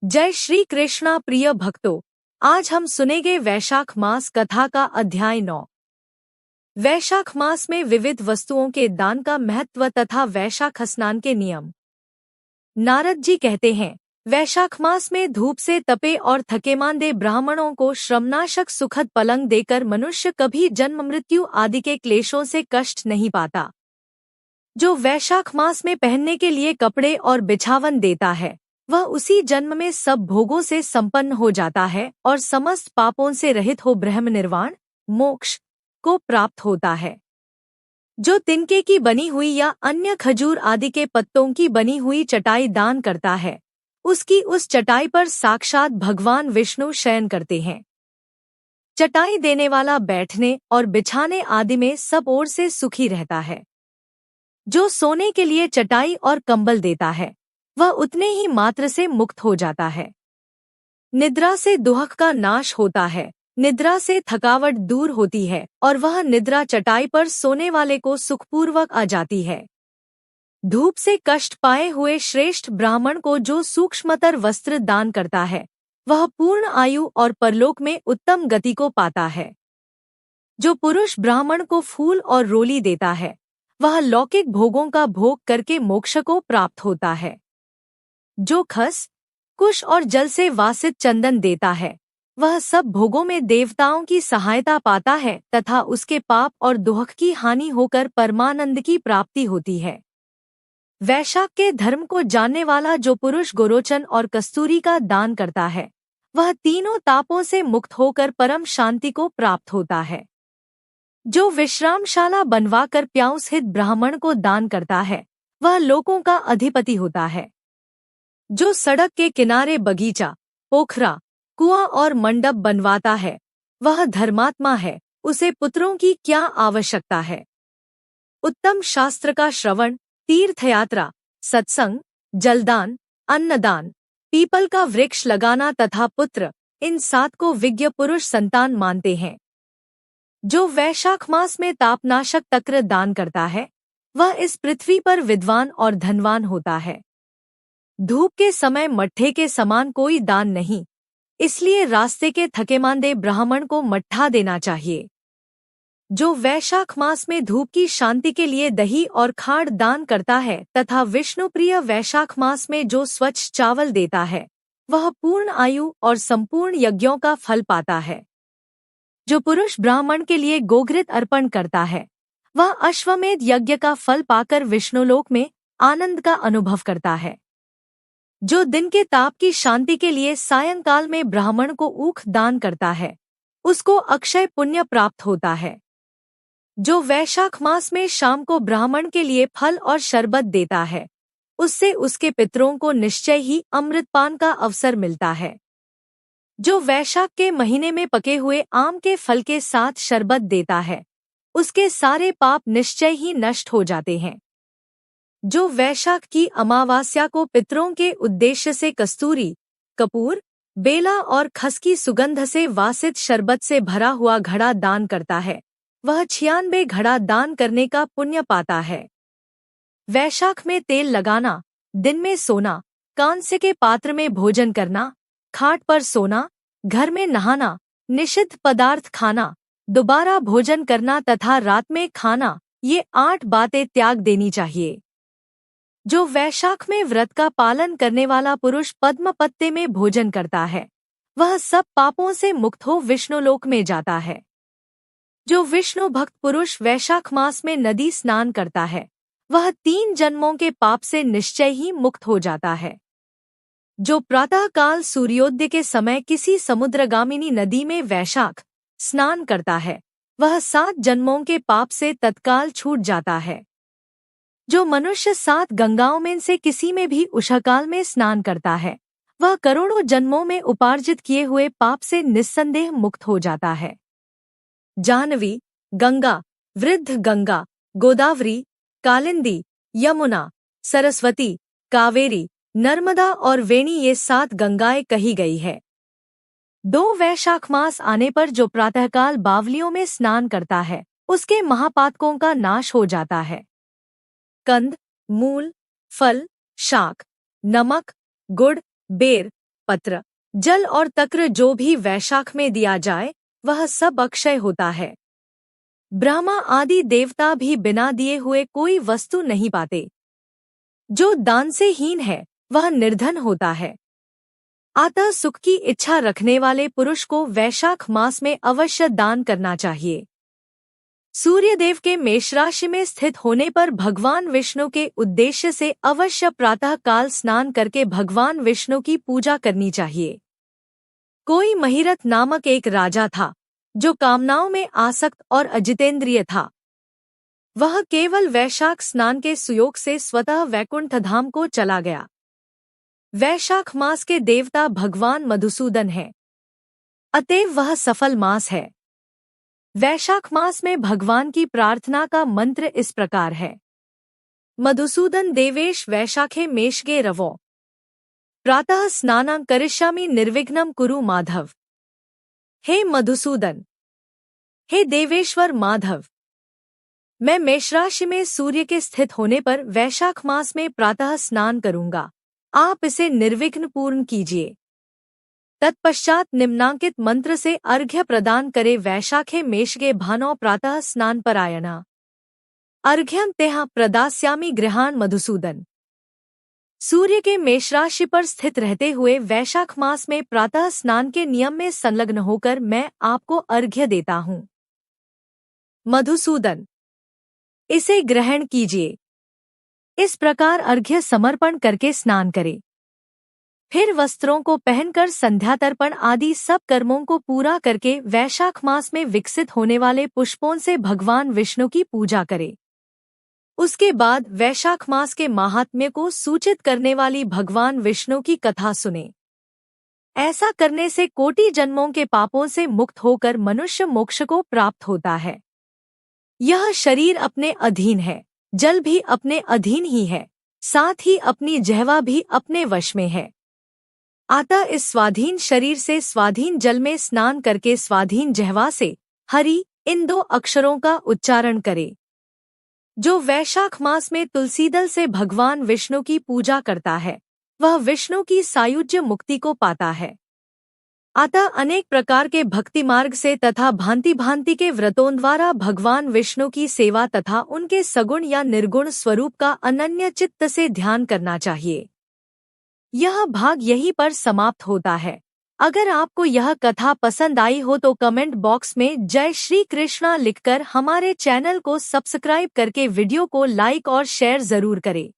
जय श्री कृष्णा प्रिय भक्तों, आज हम सुनेंगे वैशाख मास कथा का अध्याय 9। वैशाख मास में विविध वस्तुओं के दान का महत्व तथा वैशाख स्नान के नियम। नारद जी कहते हैं, वैशाख मास में धूप से तपे और थकेमांदे ब्राह्मणों को श्रमनाशक सुखद पलंग देकर मनुष्य कभी जन्म मृत्यु आदि के क्लेशों से कष्ट नहीं पाता। जो वैशाख मास में पहनने के लिए कपड़े और बिछावन देता है, वह उसी जन्म में सब भोगों से संपन्न हो जाता है और समस्त पापों से रहित हो ब्रह्म निर्वाण मोक्ष को प्राप्त होता है। जो तिनके की बनी हुई या अन्य खजूर आदि के पत्तों की बनी हुई चटाई दान करता है, उसकी उस चटाई पर साक्षात भगवान विष्णु शयन करते हैं। चटाई देने वाला बैठने और बिछाने आदि में सब ओर से सुखी रहता है। जो सोने के लिए चटाई और कंबल देता है, वह उतने ही मात्र से मुक्त हो जाता है। निद्रा से दुहक का नाश होता है, निद्रा से थकावट दूर होती है और वह निद्रा चटाई पर सोने वाले को सुखपूर्वक आ जाती है। धूप से कष्ट पाए हुए श्रेष्ठ ब्राह्मण को जो सूक्ष्मतर वस्त्र दान करता है, वह पूर्ण आयु और परलोक में उत्तम गति को पाता है। जो पुरुष ब्राह्मण को फूल और रोली देता है, वह लौकिक भोगों का भोग करके मोक्ष को प्राप्त होता है। जो खस, कुश और जल से वासित चंदन देता है, वह सब भोगों में देवताओं की सहायता पाता है तथा उसके पाप और दुहक की हानि होकर परमानंद की प्राप्ति होती है। वैशाख के धर्म को जानने वाला जो पुरुष गोरोचन और कस्तूरी का दान करता है, वह तीनों तापों से मुक्त होकर परम शांति को प्राप्त होता है। जो विश्रामशाला बनवाकर प्याऊसहित ब्राह्मण को दान करता है, वह लोकों का अधिपति होता है। जो सड़क के किनारे बगीचा, पोखरा, कुआं और मंडप बनवाता है, वह धर्मात्मा है, उसे पुत्रों की क्या आवश्यकता है। उत्तम शास्त्र का श्रवण, तीर्थयात्रा, सत्संग, जलदान, अन्नदान, पीपल का वृक्ष लगाना तथा पुत्र, इन 7 को विज्ञ पुरुष संतान मानते हैं। जो वैशाख मास में तापनाशक तक्र दान करता है, वह इस पृथ्वी पर विद्वान और धनवान होता है। धूप के समय मट्ठे के समान कोई दान नहीं, इसलिए रास्ते के थकेमांदे ब्राह्मण को मट्ठा देना चाहिए। जो वैशाख मास में धूप की शांति के लिए दही और खाड़ दान करता है तथा विष्णुप्रिय वैशाख मास में जो स्वच्छ चावल देता है, वह पूर्ण आयु और संपूर्ण यज्ञों का फल पाता है। जो पुरुष ब्राह्मण के लिए गोघृत अर्पण करता है, वह अश्वमेध यज्ञ का फल पाकर विष्णुलोक में आनंद का अनुभव करता है। जो दिन के ताप की शांति के लिए सायंकाल में ब्राह्मण को ऊख दान करता है, उसको अक्षय पुण्य प्राप्त होता है। जो वैशाख मास में शाम को ब्राह्मण के लिए फल और शरबत देता है, उससे उसके पितरों को निश्चय ही अमृतपान का अवसर मिलता है। जो वैशाख के महीने में पके हुए आम के फल के साथ शरबत देता है, उसके सारे पाप निश्चय ही नष्ट हो जाते हैं। जो वैशाख की अमावास्या को पितरों के उद्देश्य से कस्तूरी, कपूर, बेला और खस की सुगंध से वासित शरबत से भरा हुआ घड़ा दान करता है, वह 96 घड़ा दान करने का पुण्य पाता है। वैशाख में तेल लगाना, दिन में सोना, कांस्य के पात्र में भोजन करना, खाट पर सोना, घर में नहाना, निषिद्ध पदार्थ खाना, दोबारा भोजन करना तथा रात में खाना, ये 8 बातें त्याग देनी चाहिए। जो वैशाख में व्रत का पालन करने वाला पुरुष पद्म पत्ते में भोजन करता है, वह सब पापों से मुक्त हो विष्णुलोक में जाता है। जो विष्णु भक्त पुरुष वैशाख मास में नदी स्नान करता है, वह 3 जन्मों के पाप से निश्चय ही मुक्त हो जाता है। जो प्रातःकाल सूर्योदय के समय किसी समुद्रगामिनी नदी में वैशाख स्नान करता है, वह 7 जन्मों के पाप से तत्काल छूट जाता है। जो मनुष्य 7 गंगाओं में से किसी में भी उषःकाल में स्नान करता है, वह करोड़ों जन्मों में उपार्जित किए हुए पाप से निस्संदेह मुक्त हो जाता है। जाह्नवी, गंगा, वृद्ध गंगा, गोदावरी, कालिंदी, यमुना, सरस्वती, कावेरी, नर्मदा और वेणी, ये 7 गंगाएं कही गई है। 2 वैशाख मास आने पर जो प्रातःकाल बावलियों में स्नान करता है, उसके महापातकों का नाश हो जाता है। कंद, मूल, फल, शाक, नमक, गुड़, बेर, पत्र, जल और तक्र जो भी वैशाख में दिया जाए वह सब अक्षय होता है। ब्रह्मा आदि देवता भी बिना दिए हुए कोई वस्तु नहीं पाते। जो दान से हीन है वह निर्धन होता है। अतः सुख की इच्छा रखने वाले पुरुष को वैशाख मास में अवश्य दान करना चाहिए। सूर्यदेव के मेष राशि में स्थित होने पर भगवान विष्णु के उद्देश्य से अवश्य प्रातः काल स्नान करके भगवान विष्णु की पूजा करनी चाहिए। कोई महिरथ नामक एक राजा था जो कामनाओं में आसक्त और अजितेंद्रिय था। वह केवल वैशाख स्नान के सुयोग से स्वतः वैकुंठ धाम को चला गया। वैशाख मास के देवता भगवान मधुसूदन हैं, अतएव वह सफल मास है। वैशाख मास में भगवान की प्रार्थना का मंत्र इस प्रकार है। मधुसूदन देवेश वैशाखे मेषगे रवो प्रातः स्नानं करिष्यामि निर्विघ्नं कुरु माधव। हे मधुसूदन, हे देवेश्वर माधव, मैं मेष राशि में सूर्य के स्थित होने पर वैशाख मास में प्रातः स्नान करूंगा, आप इसे निर्विघ्न पूर्ण कीजिए। तत्पश्चात निम्नांकित मंत्र से अर्घ्य प्रदान करे। वैशाखे मेषगे भानौ प्रातः स्नान परायणा अर्घ्यं तेह प्रदास्यामि गृहाण मधुसूदन। सूर्य के मेष राशि पर स्थित रहते हुए वैशाख मास में प्रातः स्नान के नियम में संलग्न होकर मैं आपको अर्घ्य देता हूँ। मधुसूदन, इसे ग्रहण कीजिए। इस प्रकार अर्घ्य समर्पण करके स्नान करें। फिर वस्त्रों को पहनकर संध्या तर्पण आदि सब कर्मों को पूरा करके वैशाख मास में विकसित होने वाले पुष्पों से भगवान विष्णु की पूजा करें। उसके बाद वैशाख मास के माहात्म्य को सूचित करने वाली भगवान विष्णु की कथा सुने। ऐसा करने से कोटि जन्मों के पापों से मुक्त होकर मनुष्य मोक्ष को प्राप्त होता है। यह शरीर अपने अधीन है, जल भी अपने अधीन ही है, साथ ही अपनी जिह्वा भी अपने वश में है। अतः इस स्वाधीन शरीर से स्वाधीन जल में स्नान करके स्वाधीन जिह्वा से हरि इन दो अक्षरों का उच्चारण करे। जो वैशाख मास में तुलसीदल से भगवान विष्णु की पूजा करता है वह विष्णु की सायुज्य मुक्ति को पाता है। अतः अनेक प्रकार के भक्ति मार्ग से तथा भांति भांति के व्रतों द्वारा भगवान विष्णु की सेवा तथा उनके सगुण या निर्गुण स्वरूप का अनन्य चित्त से ध्यान करना चाहिए। यह भाग यहीं पर समाप्त होता है। अगर आपको यह कथा पसंद आई हो तो कमेंट बॉक्स में जय श्री कृष्णा लिखकर हमारे चैनल को सब्सक्राइब करके वीडियो को लाइक और शेयर जरूर करें।